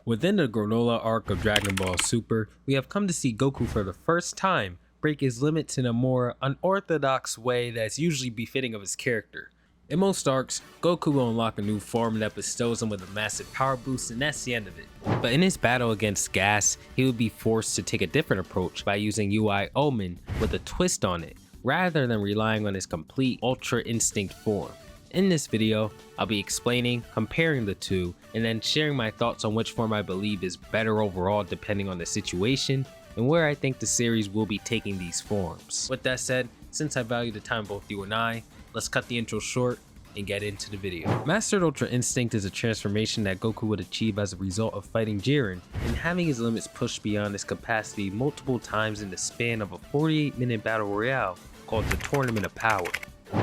Within the Granola arc of Dragon Ball Super, we have come to see Goku for the first time break his limits in a more unorthodox way that's usually befitting of his character. In most arcs, Goku will unlock a new form that bestows him with a massive power boost, and that's the end of it. But in his battle against Gas, he would be forced to take a different approach by using UI Omen with a twist on it, rather than relying on his complete Ultra Instinct form. In this video, I'll be explaining, comparing the two, and then sharing my thoughts on which form I believe is better overall depending on the situation, and where I think the series will be taking these forms. With that said, since I value the time of both you and I, let's cut the intro short and get into the video. Mastered Ultra Instinct is a transformation that Goku would achieve as a result of fighting Jiren and having his limits pushed beyond his capacity multiple times in the span of a 48-minute battle royale called the Tournament of Power.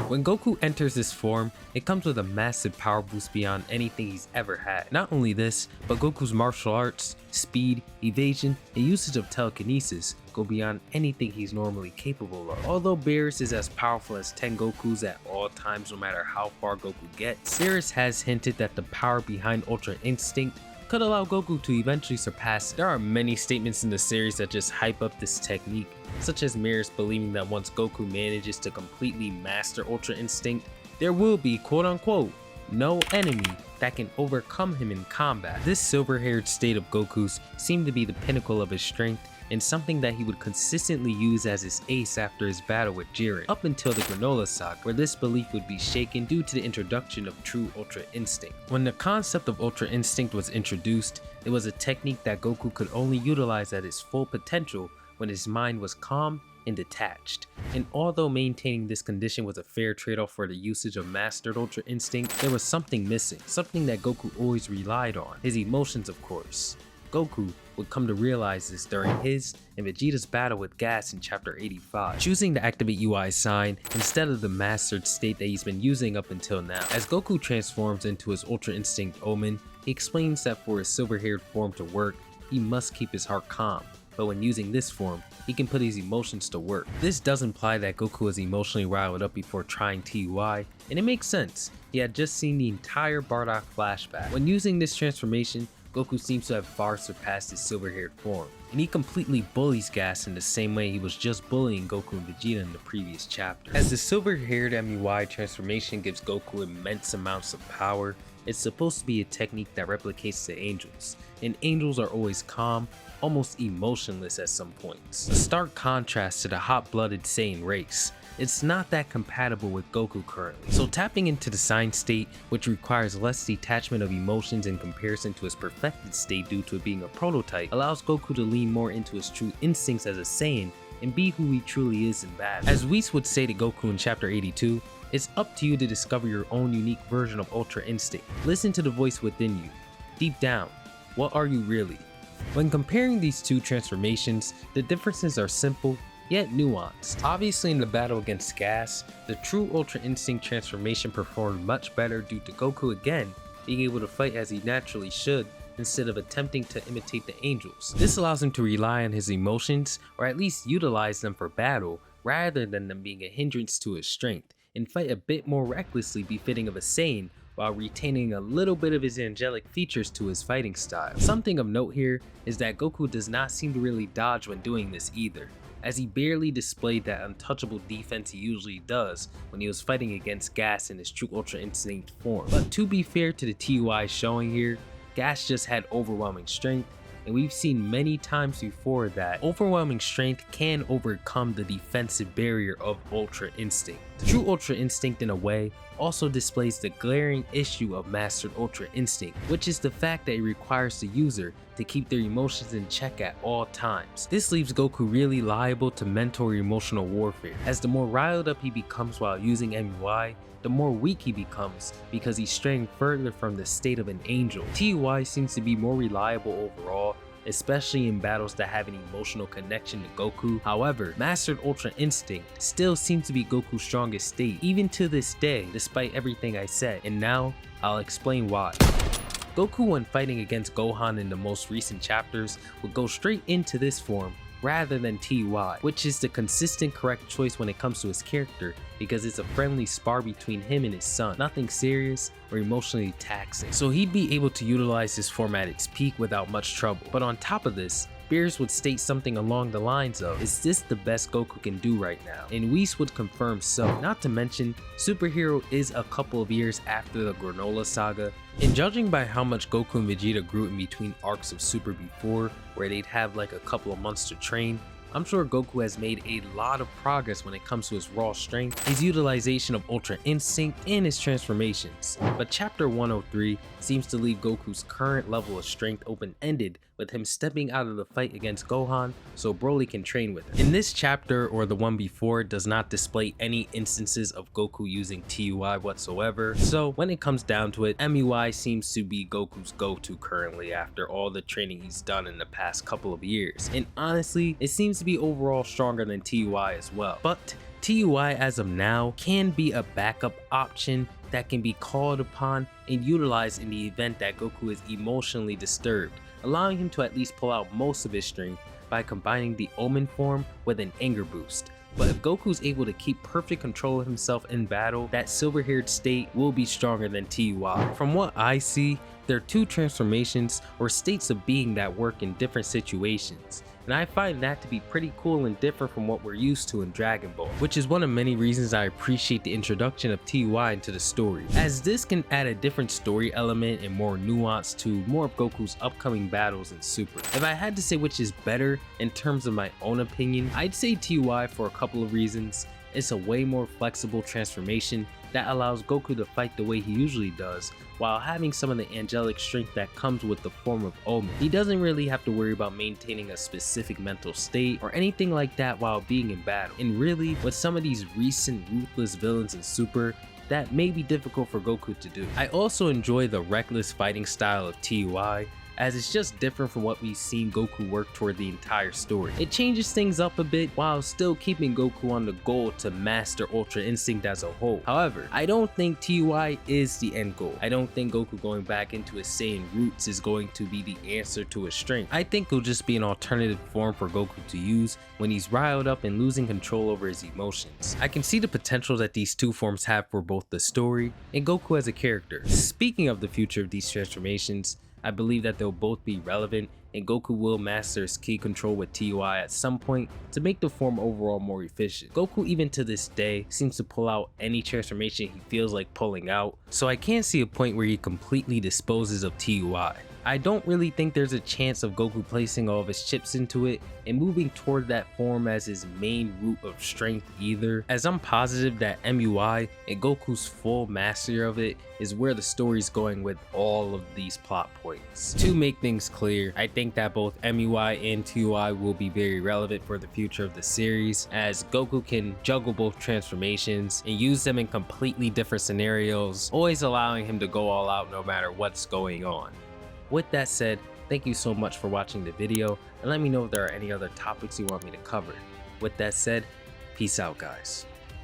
When Goku enters this form, it comes with a massive power boost beyond anything he's ever had. Not only this, but Goku's martial arts, speed, evasion, and usage of telekinesis go beyond anything he's normally capable of. Although Beerus is as powerful as 10 Gokus at all times no matter how far Goku gets, Beerus has hinted that the power behind Ultra Instinct could allow Goku to eventually surpass it. There are many statements in the series that just hype up this technique, such as Beerus believing that once Goku manages to completely master Ultra Instinct, there will be quote-unquote no enemy that can overcome him in combat. This silver-haired state of Goku's seemed to be the pinnacle of his strength and something that he would consistently use as his ace after his battle with Jiren, up until the Granola saga, where this belief would be shaken due to the introduction of true Ultra Instinct. When the concept of Ultra Instinct was introduced, it was a technique that Goku could only utilize at his full potential when his mind was calm and detached. And although maintaining this condition was a fair trade-off for the usage of Mastered Ultra Instinct, there was something missing, something that Goku always relied on: his emotions, of course. Goku would come to realize this during his and Vegeta's battle with Gas in chapter 85, choosing to activate UI Sign instead of the mastered state that he's been using up until now. As Goku transforms into his Ultra Instinct Omen, he explains that for his silver-haired form to work, he must keep his heart calm, but when using this form, he can put his emotions to work. This does imply that Goku is emotionally riled up before trying TUI, and it makes sense. He had just seen the entire Bardock flashback. When using this transformation, Goku seems to have far surpassed his silver-haired form, and he completely bullies Gas in the same way he was just bullying Goku and Vegeta in the previous chapter. As the silver-haired MUI transformation gives Goku immense amounts of power, it's supposed to be a technique that replicates the angels, and angels are always calm, almost emotionless at some points. A stark contrast to the hot-blooded Saiyan race. It's not that compatible with Goku currently. So tapping into the Sign state, which requires less detachment of emotions in comparison to his perfected state due to it being a prototype, allows Goku to lean more into his true instincts as a Saiyan and be who he truly is in battle. As Whis would say to Goku in chapter 82, it's up to you to discover your own unique version of Ultra Instinct. Listen to the voice within you. Deep down, what are you really? When comparing these two transformations, the differences are simple yet nuanced. Obviously in the battle against Gas, the true Ultra Instinct transformation performed much better due to Goku again being able to fight as he naturally should instead of attempting to imitate the angels. This allows him to rely on his emotions, or at least utilize them for battle, rather than them being a hindrance to his strength, and fight a bit more recklessly befitting of a Saiyan, while retaining a little bit of his angelic features to his fighting style. Something of note here is that Goku does not seem to really dodge when doing this either, as he barely displayed that untouchable defense he usually does when he was fighting against Gas in his true Ultra Instinct form. But to be fair to the TUI showing here, Gas just had overwhelming strength, and we've seen many times before that overwhelming strength can overcome the defensive barrier of Ultra Instinct. True Ultra Instinct, in a way, also displays the glaring issue of Mastered Ultra Instinct, which is the fact that it requires the user to keep their emotions in check at all times. This leaves Goku really liable to mental or emotional warfare, as the more riled up he becomes while using MUI, the more weak he becomes because he's straying further from the state of an angel. TUI seems to be more reliable overall, especially in battles that have an emotional connection to Goku. However, Mastered Ultra Instinct still seems to be Goku's strongest state, even to this day, despite everything I said, and now I'll explain why. Goku, when fighting against Gohan in the most recent chapters, would go straight into this form rather than TUI, which is the consistent correct choice when it comes to his character because it's a friendly spar between him and his son, nothing serious or emotionally taxing. So he'd be able to utilize his form at its peak without much trouble. But on top of this, Beerus would state something along the lines of, "Is this the best Goku can do right now?" And Whis would confirm so. Not to mention, Superhero is a couple of years after the Granola Saga, and judging by how much Goku and Vegeta grew in between arcs of Super before, where they'd have like a couple of months to train, I'm sure Goku has made a lot of progress when it comes to his raw strength, his utilization of Ultra Instinct, and his transformations. But Chapter 103 seems to leave Goku's current level of strength open-ended, with him stepping out of the fight against Gohan so Broly can train with him. In this chapter, or the one before, does not display any instances of Goku using TUI whatsoever, so when it comes down to it, MUI seems to be Goku's go-to currently after all the training he's done in the past couple of years. And honestly, it seems to be overall stronger than TUI as well. But TUI as of now can be a backup option that can be called upon and utilized in the event that Goku is emotionally disturbed, allowing him to at least pull out most of his strength by combining the Omen form with an anger boost. But if Goku's able to keep perfect control of himself in battle, that silver-haired state will be stronger than TUI. From what I see, there are two transformations or states of being that work in different situations, and I find that to be pretty cool and different from what we're used to in Dragon Ball, which is one of many reasons I appreciate the introduction of TUI into the story, as this can add a different story element and more nuance to more of Goku's upcoming battles in Super. If I had to say which is better in terms of my own opinion, I'd say TUI for a couple of reasons. It's a way more flexible transformation that allows Goku to fight the way he usually does, while having some of the angelic strength that comes with the form of Omen. He doesn't really have to worry about maintaining a specific mental state or anything like that while being in battle. And really, with some of these recent ruthless villains in Super, that may be difficult for Goku to do. I also enjoy the reckless fighting style of TUI, as it's just different from what we've seen Goku work toward the entire story. It changes things up a bit while still keeping Goku on the goal to master Ultra Instinct as a whole. However, I don't think TUI is the end goal. I don't think Goku going back into his Saiyan roots is going to be the answer to his strength. I think it'll just be an alternative form for Goku to use when he's riled up and losing control over his emotions. I can see the potential that these two forms have for both the story and Goku as a character. Speaking of the future of these transformations, I believe that they'll both be relevant, and Goku will master his ki control with TUI at some point to make the form overall more efficient. Goku, even to this day, seems to pull out any transformation he feels like pulling out, so I can't see a point where he completely disposes of TUI. I don't really think there's a chance of Goku placing all of his chips into it and moving toward that form as his main root of strength either, as I'm positive that MUI and Goku's full mastery of it is where the story's going with all of these plot points. To make things clear, I think that both MUI and TUI will be very relevant for the future of the series, as Goku can juggle both transformations and use them in completely different scenarios, always allowing him to go all out no matter what's going on. With that said, thank you so much for watching the video, and let me know if there are any other topics you want me to cover. With that said, peace out, guys.